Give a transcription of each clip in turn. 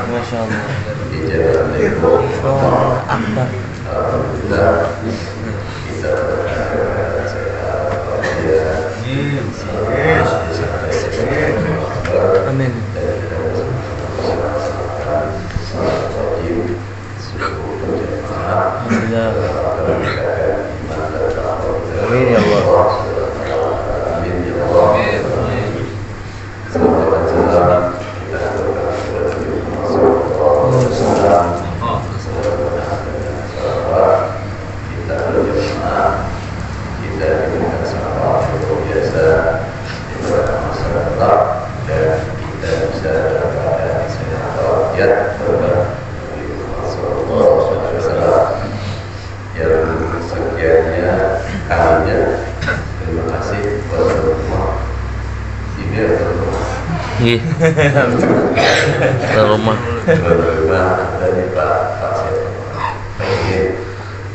Masya Allah. Oh, akbar. Amin. Alhamdulillah. Amin ya Allah. Ya sekiannya kalinya. Terima kasih kepada rumah ini atau rumah rumah dari Pak ini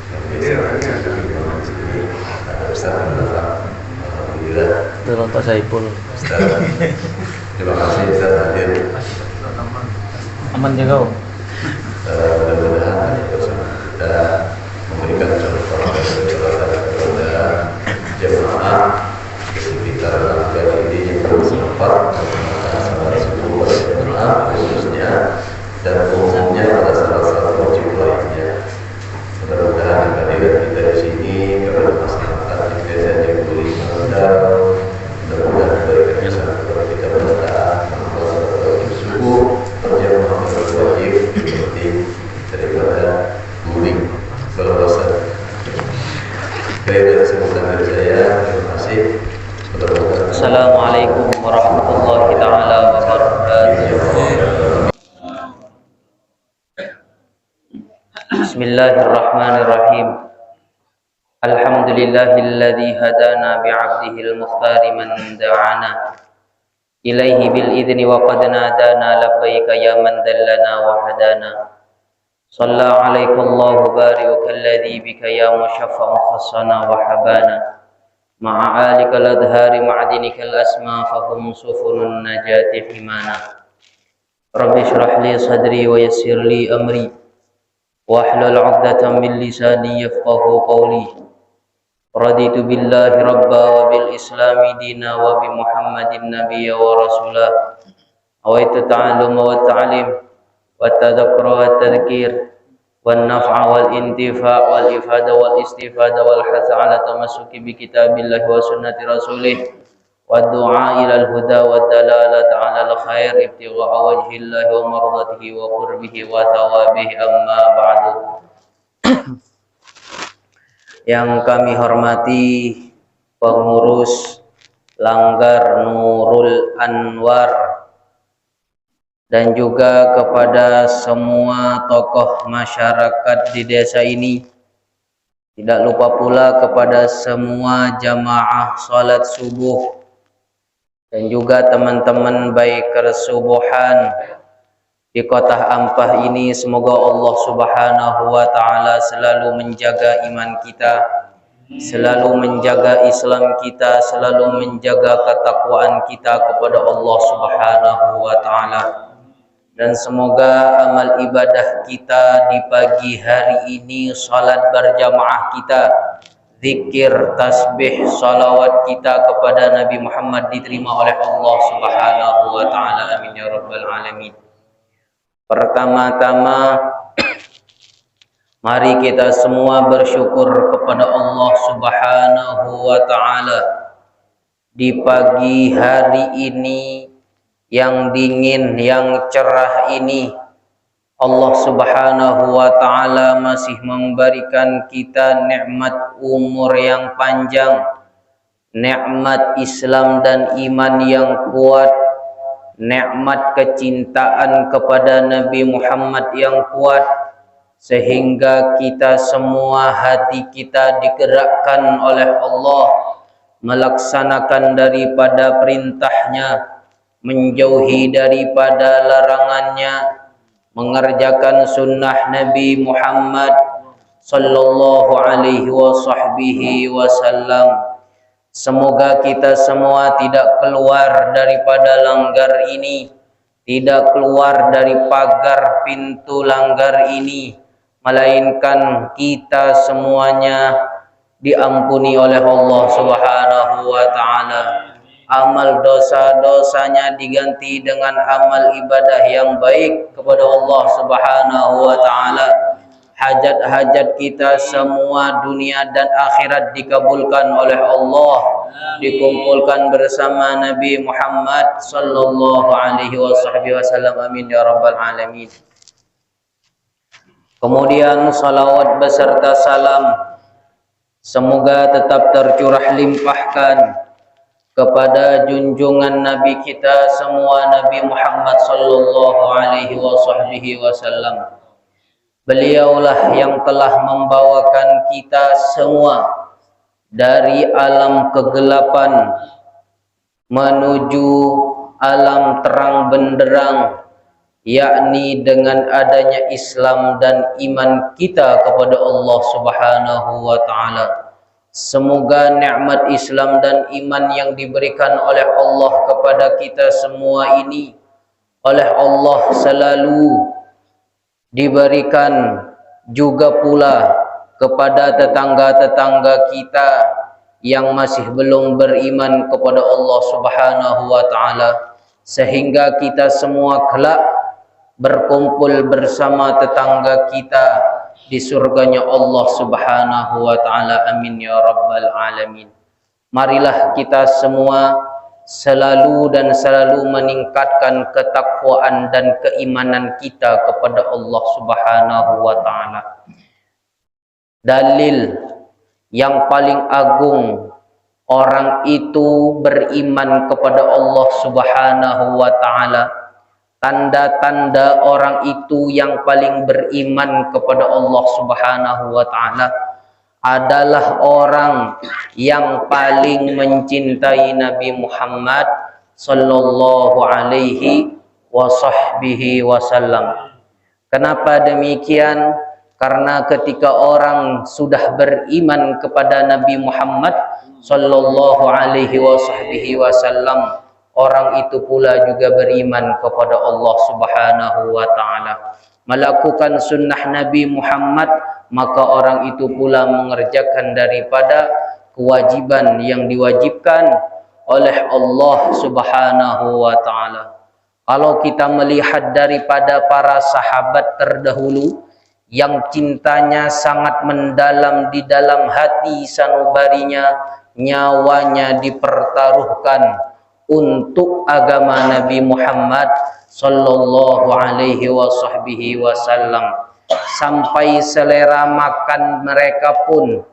yang biasa ini ada bersama alhamdulillah tolong Pak Saipul. Terima kasih Ustaz hadir. Aman jaga. Mudah-mudahan kita memberikan contoh kepada jemaah sekitar negara ini yang bersempat sama suku jemaah khususnya dan umumnya pada salah satu wajib lainnya. Mudah-mudahan kehadiran kita di sini kepada masyarakat yang biasanya diberi modal, mudah-mudahan memberikan kesan kepada kita bertahan suku berjamaah berwajib seperti daripada guling berdosa. Baik, semoga dari saya. Terima kasih. Assalamualaikum warahmatullahi taala wabarakatuh. Bismillahirrahmanirrahim. Alhamdulillahilladzi hadana bi'abdihil mukhtari man da'ana ilaihi bil idzni wa qad nadana labbaika ya man dallana wa hadana. Shalla alaika Allahu bari'uka alladzi bika ya musyaffa'un khassana wa habana. Ma'a alika ladhari ma'adinikal asma fahum sufunun najati himana. Rabbi syrah li sadri wa yassir li amri wahlul 'uqdatam min lisani yafqahu qawli. Raditu billahi rabba wa bil islami dina wa bi Muhammadin nabiyya wa rasulah. Awaitu ta'allum wa ta'lim wa tadhakkura wa tadhkir wan naf'a wal intifa' wal ifada wal istifada wal hatha ala tamassuki bi kitabillahi wa sunnati rasulih wa du'a ila al huda wa dalalata ala al khair ibtigha'a wajhillahi wa mardatihi wa qurbihi wa thawabihi amma ba'du. Yang kami hormati pengurus Langgar Nurul Anwar dan juga kepada semua tokoh masyarakat di desa ini. Tidak lupa pula kepada semua jamaah salat subuh dan juga teman-teman biker subuhan di kota Ampah ini. Semoga Allah Subhanahu wa taala selalu menjaga iman kita, selalu menjaga Islam kita, selalu menjaga ketakwaan kita kepada Allah Subhanahu wa taala. Dan semoga amal ibadah kita di pagi hari ini, salat berjamaah kita, zikir, tasbih, salawat kita kepada Nabi Muhammad diterima oleh Allah Subhanahu wa taala. Amin ya rabbal alamin. Pertama-tama mari kita semua bersyukur kepada Allah Subhanahu wa taala di pagi hari ini yang dingin, yang cerah ini. Allah Subhanahu wa taala masih memberikan kita nikmat umur yang panjang, nikmat Islam dan iman yang kuat, nikmat kecintaan kepada Nabi Muhammad yang kuat, sehingga kita semua hati kita digerakkan oleh Allah melaksanakan daripada perintahnya, menjauhi daripada larangannya, mengerjakan sunnah Nabi Muhammad sallallahu alaihi wasallam. Semoga kita semua tidak keluar daripada langgar ini, tidak keluar dari pagar pintu langgar ini, melainkan kita semuanya diampuni oleh Allah Subhanahu wa taala. Amal dosa-dosanya diganti dengan amal ibadah yang baik kepada Allah Subhanahu wa taala. Hajat-hajat kita semua dunia dan akhirat dikabulkan oleh Allah, dikumpulkan bersama Nabi Muhammad sallallahu alaihi wasallam. Amin ya rabbal alamin. Kemudian salawat beserta salam semoga tetap tercurah limpahkan kepada junjungan Nabi kita semua, Nabi Muhammad sallallahu alaihi wasallam, Beliaulah yang telah membawakan kita semua dari alam kegelapan menuju alam terang benderang, yakni dengan adanya Islam dan iman kita kepada Allah Subhanahu wa taala. Semoga nikmat Islam dan iman yang diberikan oleh Allah kepada kita semua ini oleh Allah selalu diberikan juga pula kepada tetangga-tetangga kita yang masih belum beriman kepada Allah Subhanahu wa taala, sehingga kita semua kelak berkumpul bersama tetangga kita di surganya Allah Subhanahu wa taala. Amin ya rabbal alamin. Marilah kita semua selalu dan selalu meningkatkan ketakwaan dan keimanan kita kepada Allah Subhanahu wa taala. Dalil yang paling agung orang itu beriman kepada Allah Subhanahu wa taala. Tanda-tanda orang itu yang paling beriman kepada Allah Subhanahu wa taala adalah orang yang paling mencintai Nabi Muhammad sallallahu alaihi wasallam. Kenapa demikian? Karena ketika orang sudah beriman kepada Nabi Muhammad sallallahu alaihi wasallam, orang itu pula juga beriman kepada Allah Subhanahu wa taala. Melakukan sunnah Nabi Muhammad, maka orang itu pula mengerjakan daripada kewajiban yang diwajibkan oleh Allah Subhanahu wa taala. Kalau kita melihat daripada para sahabat terdahulu yang cintanya sangat mendalam di dalam hati sanubarinya, nyawanya dipertaruhkan untuk agama Nabi Muhammad sallallahu alaihi wasallam, sampai selera makan mereka pun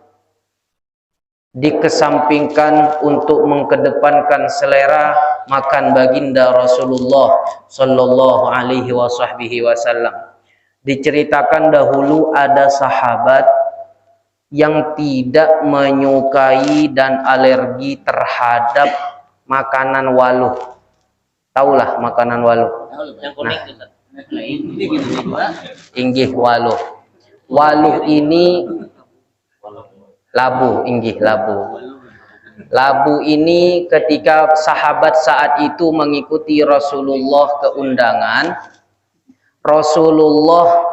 dikesampingkan untuk mengedepankan selera makan baginda Rasulullah sallallahu alaihi wasallam. Diceritakan dahulu ada sahabat yang tidak menyukai dan alergi terhadap makanan waluh. Taulah makanan waluh. Inggih waluh. Waluh ini labu, inggih labu. Labu ini ketika sahabat saat itu mengikuti Rasulullah ke undangan, Rasulullah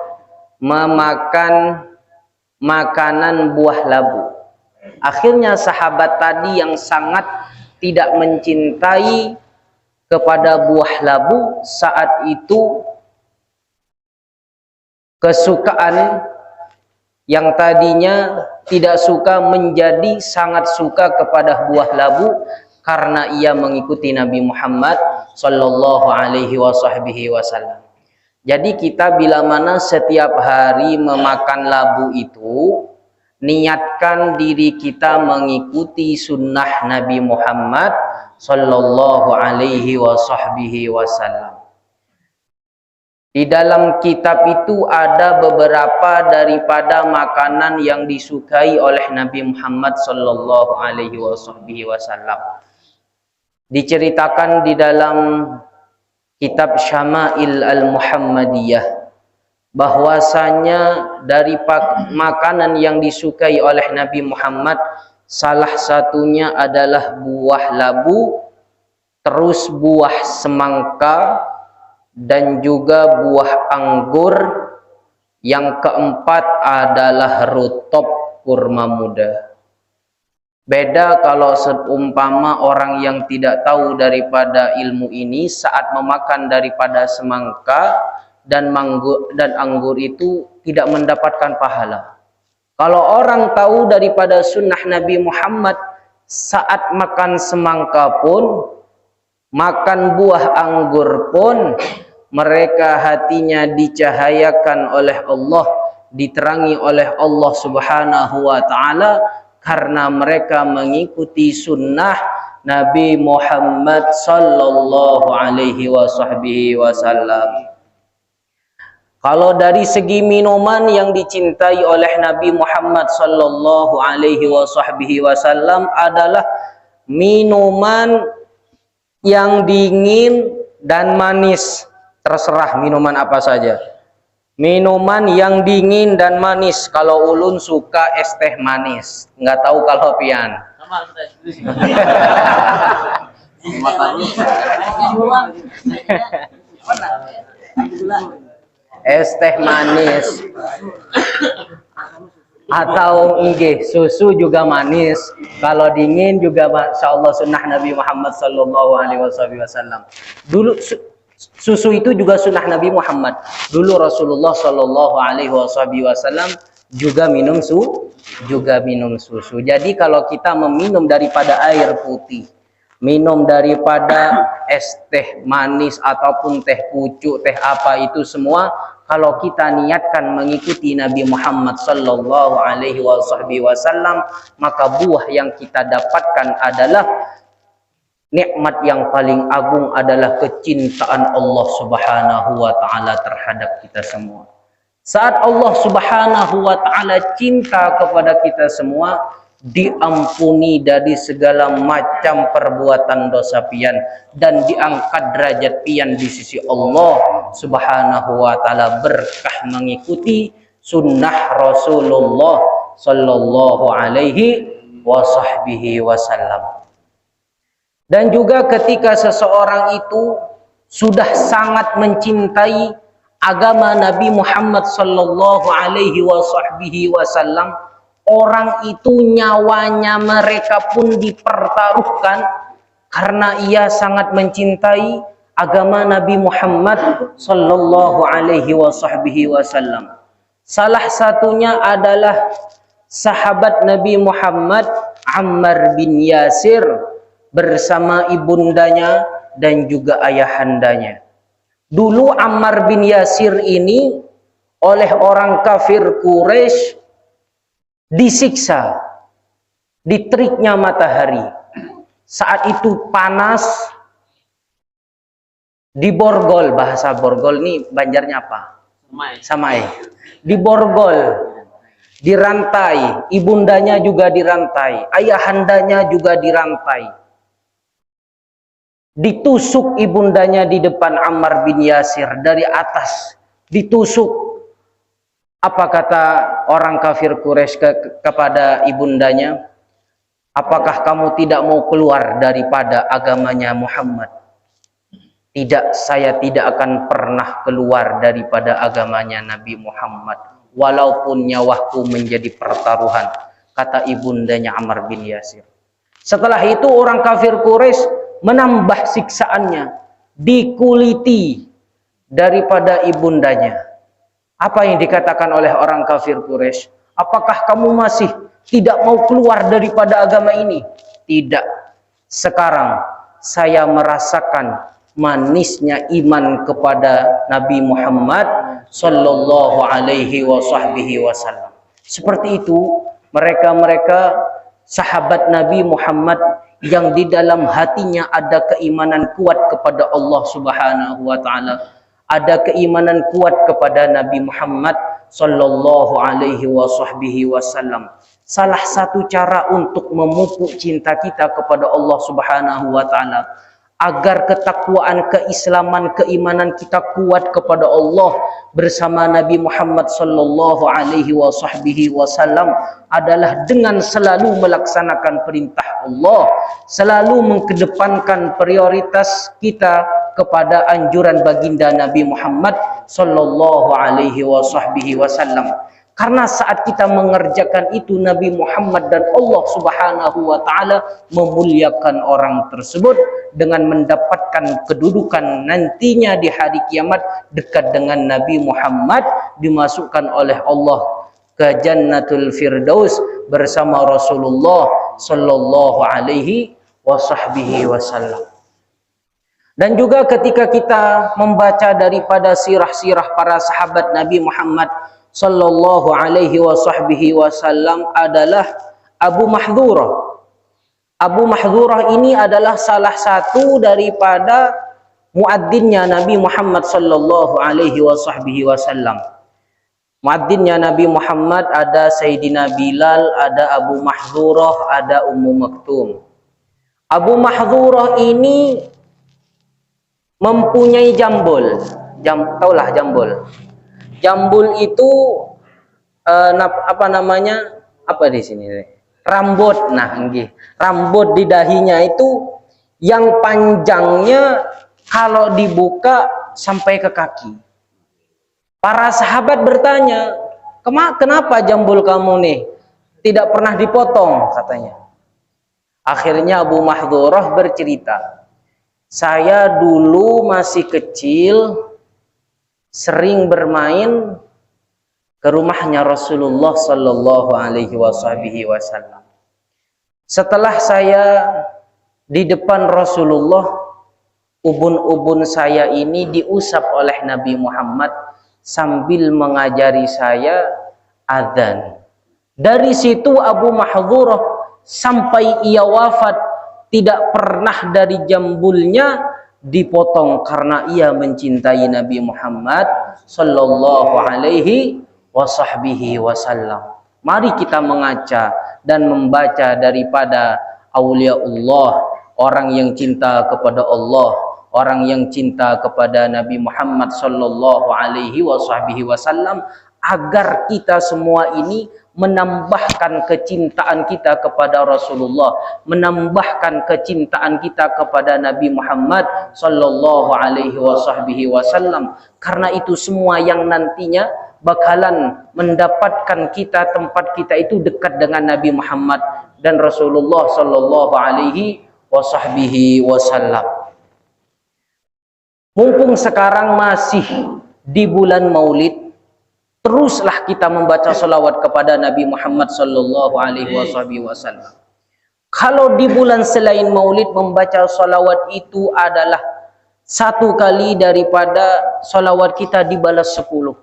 memakan makanan buah labu. Akhirnya sahabat tadi yang sangat tidak mencintai kepada buah labu saat itu, kesukaan yang tadinya tidak suka menjadi sangat suka kepada buah labu karena ia mengikuti Nabi Muhammad sallallahu alaihi wasallam. Jadi kita bila mana setiap hari memakan labu itu, niatkan diri kita mengikuti sunnah Nabi Muhammad sallallahu alaihi wasallam. Di dalam kitab itu ada beberapa daripada makanan yang disukai oleh Nabi Muhammad sallallahu alaihi wasallam. Diceritakan di dalam kitab Syama'il al-Muhammadiyah bahwasanya dari makanan yang disukai oleh Nabi Muhammad salah satunya adalah buah labu, terus buah semangka, dan juga buah anggur. Yang keempat adalah rutop kurma muda. Beda kalau seumpama orang yang tidak tahu daripada ilmu ini saat memakan daripada semangka dan anggur itu tidak mendapatkan pahala. Kalau orang tahu daripada sunnah Nabi Muhammad saat makan semangka pun, makan buah anggur pun, mereka hatinya dicahayakan oleh Allah, diterangi oleh Allah Subhanahu wa taala karena mereka mengikuti sunnah Nabi Muhammad sallallahu alaihi wasallam. Kalau dari segi minuman yang dicintai oleh Nabi Muhammad sallallahu alaihi wasallam adalah minuman yang dingin dan manis. Terserah minuman apa saja. Minuman yang dingin dan manis. Kalau ulun suka es teh manis. Nggak tahu kalau pian. Es teh manis atau susu juga manis. Kalau dingin juga masya Allah sunnah Nabi Muhammad sallallahu alaihi wasallam. Dulu susu itu juga sunnah Nabi Muhammad. Dulu Rasulullah sallallahu alaihi wasallam juga minum susu. Jadi kalau kita meminum daripada air putih, minum daripada es teh manis ataupun teh pucuk, teh apa itu semua, kalau kita niatkan mengikuti Nabi Muhammad sallallahu alaihi wasallam, maka buah yang kita dapatkan adalah nikmat yang paling agung, adalah kecintaan Allah Subhanahu wa taala terhadap kita semua. Saat Allah Subhanahu wa taala cinta kepada kita semua, diampuni dari segala macam perbuatan dosa pian dan diangkat derajat pian di sisi Allah Subhanahu wa taala berkah mengikuti sunnah Rasulullah sallallahu alaihi wasallam. Dan juga ketika seseorang itu sudah sangat mencintai agama Nabi Muhammad sallallahu alaihi wasallam, orang itu nyawanya mereka pun dipertaruhkan karena ia sangat mencintai agama Nabi Muhammad sallallahu alaihi wasallam. Salah satunya adalah sahabat Nabi Muhammad Ammar bin Yasir bersama ibundanya dan juga ayahandanya. Dulu Ammar bin Yasir ini oleh orang kafir Quraisy disiksa di teriknya matahari. Saat itu panas, diborgol. Bahasa borgol ini Banjarnya apa? Samai. Diborgol, dirantai, ibundanya juga dirantai, ayahandanya juga dirantai. Ditusuk ibundanya di depan Ammar bin Yasir dari atas, ditusuk. Apa kata orang kafir Quraisy kepada ibundanya? Apakah kamu tidak mau keluar daripada agamanya Muhammad? Tidak, saya tidak akan pernah keluar daripada agamanya Nabi Muhammad, walaupun nyawaku menjadi pertaruhan, kata ibundanya Ammar bin Yasir. Setelah itu orang kafir Quraisy menambah siksaannya, dikuliti daripada ibundanya. Apa yang dikatakan oleh orang kafir Quraisy? Apakah kamu masih tidak mau keluar daripada agama ini? Tidak. Sekarang saya merasakan manisnya iman kepada Nabi Muhammad sallallahu alaihi wasallam. Seperti itu mereka sahabat Nabi Muhammad yang di dalam hatinya ada keimanan kuat kepada Allah Subhanahu wa taala, ada keimanan kuat kepada Nabi Muhammad sallallahu alaihi wasallam. Salah satu cara untuk memupuk cinta kita kepada Allah Subhanahu wa taala, agar ketakwaan, keislaman, keimanan kita kuat kepada Allah bersama Nabi Muhammad sallallahu alaihi wasallam, adalah dengan selalu melaksanakan perintah Allah, selalu mengedepankan prioritas kita kepada anjuran baginda Nabi Muhammad sallallahu alaihi wasallam. Karena saat kita mengerjakan itu, Nabi Muhammad dan Allah Subhanahu wa taala memuliakan orang tersebut dengan mendapatkan kedudukan nantinya di hari kiamat dekat dengan Nabi Muhammad, dimasukkan oleh Allah ke Jannatul Firdaus bersama Rasulullah sallallahu alaihi wasallam. Dan juga ketika kita membaca daripada sirah-sirah para sahabat Nabi Muhammad sallallahu alaihi wasallam adalah Abu Mahdhurah. Abu Mahdhurah ini adalah salah satu daripada muadzinnya Nabi Muhammad sallallahu alaihi wasallam. Muadzinnya Nabi Muhammad ada Sayyidina Bilal, ada Abu Mahdzurah, ada Ummu Maktum. Abu Mahdzurah ini mempunyai jambul. Taulah jambul. Jambul itu apa namanya? Apa di sini? Rambut. Nah, nggih. Rambut di dahinya itu yang panjangnya kalau dibuka sampai ke kaki. Para sahabat bertanya, kenapa jambul kamu nih tidak pernah dipotong, katanya. Akhirnya Abu Mahdzurah bercerita, saya dulu masih kecil sering bermain ke rumahnya Rasulullah sallallahu alaihi wasallam. Setelah saya di depan Rasulullah, ubun-ubun saya ini diusap oleh Nabi Muhammad sambil mengajari saya adzan. Dari situ Abu Mahdzurah sampai ia wafat tidak pernah dari jambulnya dipotong karena ia mencintai Nabi Muhammad sallallahu alaihi wasallam. Mari kita mengaca dan membaca daripada auliaullah, orang yang cinta kepada Allah, orang yang cinta kepada Nabi Muhammad sallallahu alaihi wasallam, agar kita semua ini menambahkan kecintaan kita kepada Rasulullah, menambahkan kecintaan kita kepada Nabi Muhammad sallallahu alaihi wasallam. Karena itu semua yang nantinya bakalan mendapatkan kita, tempat kita itu dekat dengan Nabi Muhammad dan Rasulullah sallallahu alaihi wasallam. Mumpung sekarang masih di bulan Maulid, teruslah kita membaca salawat kepada Nabi Muhammad sallallahu alaihi wasallam. Kalau di bulan selain Maulid membaca salawat itu adalah 1 kali daripada salawat kita dibalas 10.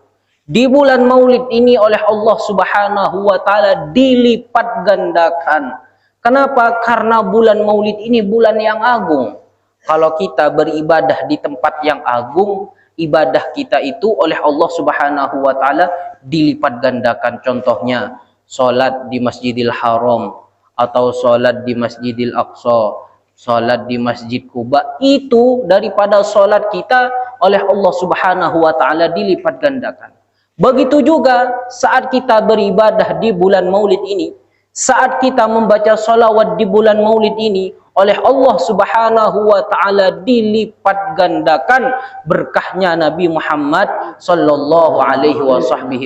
Di bulan Maulid ini oleh Allah Subhanahu wa taala dilipat gandakan. Kenapa? Karena bulan Maulid ini bulan yang agung. Kalau kita beribadah di tempat yang agung, ibadah kita itu oleh Allah Subhanahu wa taala dilipat gandakan. Contohnya, salat di Masjidil Haram atau salat di Masjidil Aqsa, salat di Masjid Quba, itu daripada salat kita oleh Allah Subhanahu wa taala dilipat gandakan. Begitu juga saat kita beribadah di bulan Maulid ini, saat kita membaca salawat di bulan Maulid ini, oleh Allah Subhanahu wa taala dilipat gandakan berkahnya Nabi Muhammad sallallahu alaihi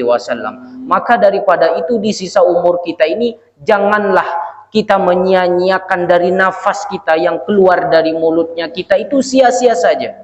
wasallam. Maka daripada itu di sisa umur kita ini janganlah kita menyia-nyiakan dari nafas kita yang keluar dari mulutnya kita itu sia-sia saja.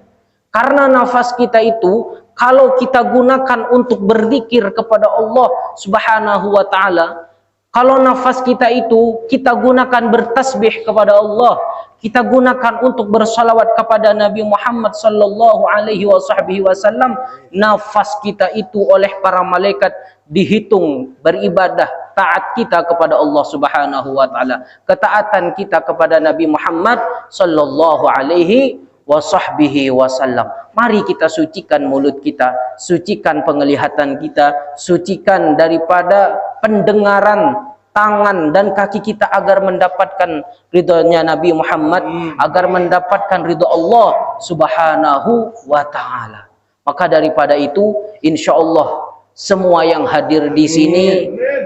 Karena nafas kita itu kalau kita gunakan untuk berzikir kepada Allah Subhanahu wa taala, kalau nafas kita itu kita gunakan bertasbih kepada Allah, kita gunakan untuk bersalawat kepada Nabi Muhammad sallallahu alaihi wasallam, nafas kita itu oleh para malaikat dihitung beribadah taat kita kepada Allah Subhanahu wa taala, ketaatan kita kepada Nabi Muhammad sallallahu alaihi wasallam. Mari kita sucikan mulut kita, sucikan penglihatan kita, sucikan daripada pendengaran, tangan dan kaki kita agar mendapatkan ridhonya Nabi Muhammad, agar mendapatkan ridho Allah Subhanahu wa taala. Maka daripada itu, insyaallah semua yang hadir di sini,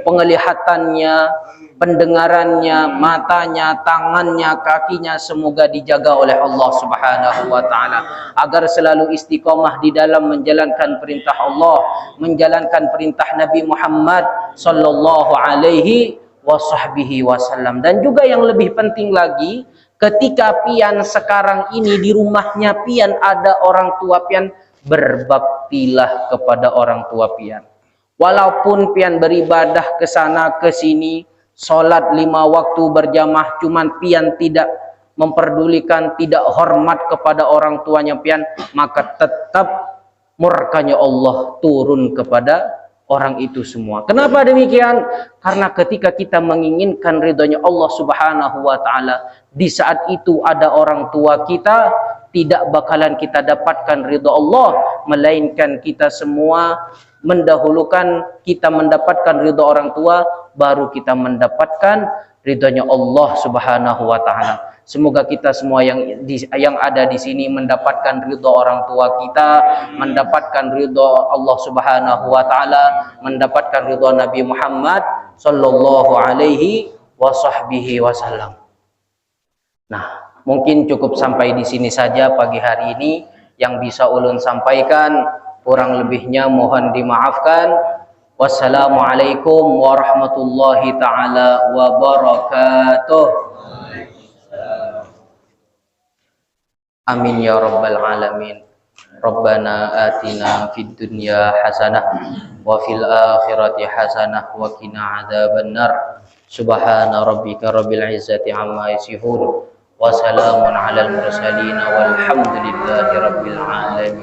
penglihatannya, pendengarannya, matanya, tangannya, kakinya semoga dijaga oleh Allah Subhanahu wa taala agar selalu istiqomah di dalam menjalankan perintah Allah, menjalankan perintah Nabi Muhammad sallallahu alaihi wasallam. Dan juga yang lebih penting lagi, ketika pian sekarang ini di rumahnya pian ada orang tua pian, berbaktilah kepada orang tua pian. Walaupun pian beribadah ke sana ke sini, salat 5 waktu berjamaah, cuman pian tidak memperdulikan, tidak hormat kepada orang tuanya pian, maka tetap murkanya Allah turun kepada orang itu semua. Kenapa demikian? Karena ketika kita menginginkan ridhonya Allah Subhanahu wa taala, di saat itu ada orang tua kita tidak bakalan kita dapatkan ridha Allah, melainkan kita semua mendahulukan kita mendapatkan ridha orang tua, baru kita mendapatkan ridhonya Allah Subhanahu wa taala. Semoga kita semua yang ada di sini mendapatkan ridha orang tua kita, mendapatkan ridha Allah Subhanahu wa taala, mendapatkan ridha Nabi Muhammad sallallahu alaihi wasallam. Nah, mungkin cukup sampai di sini saja pagi hari ini yang bisa ulun sampaikan. Kurang lebihnya mohon dimaafkan. Wassalamualaikum warahmatullahi taala wabarakatuh. Amin ya rabbal alamin. Rabbana atina fid dunya hasanah wa fil akhirati hasanah wa qina adzabannar. Subhana rabbika rabbil izzati amma yasifun. وسلام على المرسلين والحمد لله رب العالمين.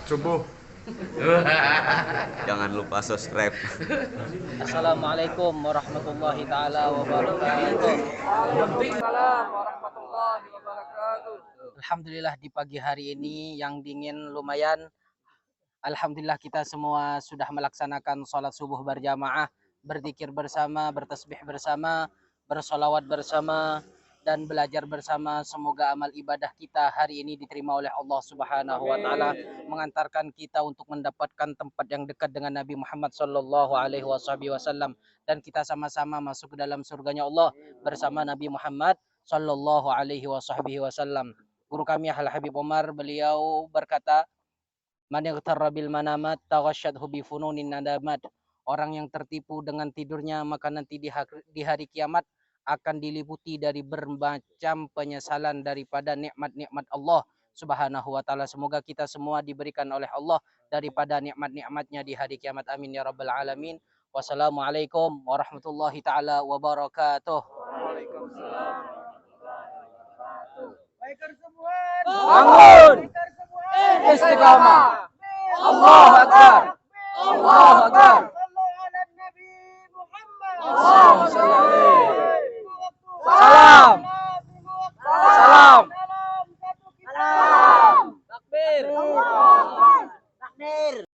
subuh. Jangan lupa subscribe. Assalamualaikum warahmatullahi taala wabarakatuh. Alhamdulillah di pagi hari ini yang dingin lumayan. Alhamdulillah kita semua sudah melaksanakan sholat subuh berjamaah, berzikir bersama, bertasbih bersama, bersolawat bersama, dan belajar bersama. Semoga amal ibadah kita hari ini diterima oleh Allah Subhanahu wa taala, mengantarkan kita untuk mendapatkan tempat yang dekat dengan Nabi Muhammad sallallahu alaihi wasallam, dan kita sama-sama masuk ke dalam surganya Allah bersama Nabi Muhammad sallallahu alaihi wasallam. Guru kami Al Habib Umar, beliau berkata, "Man yaghtarra bil manamat taghashshadhu bi fununin nadamat." Orang yang tertipu dengan tidurnya, maka nanti di hari kiamat akan diliputi dari bermacam penyesalan daripada nikmat-nikmat Allah Subhanahu wa taala. Semoga kita semua diberikan oleh Allah daripada nikmat-nikmatnya di hari kiamat. Amin ya rabbal alamin. Wassalamualaikum warahmatullahi taala wabarakatuh. Bangun, istiqamah. Allahu Akbar. Allahu Akbar. Salam. Salam. Takbir. Takbir.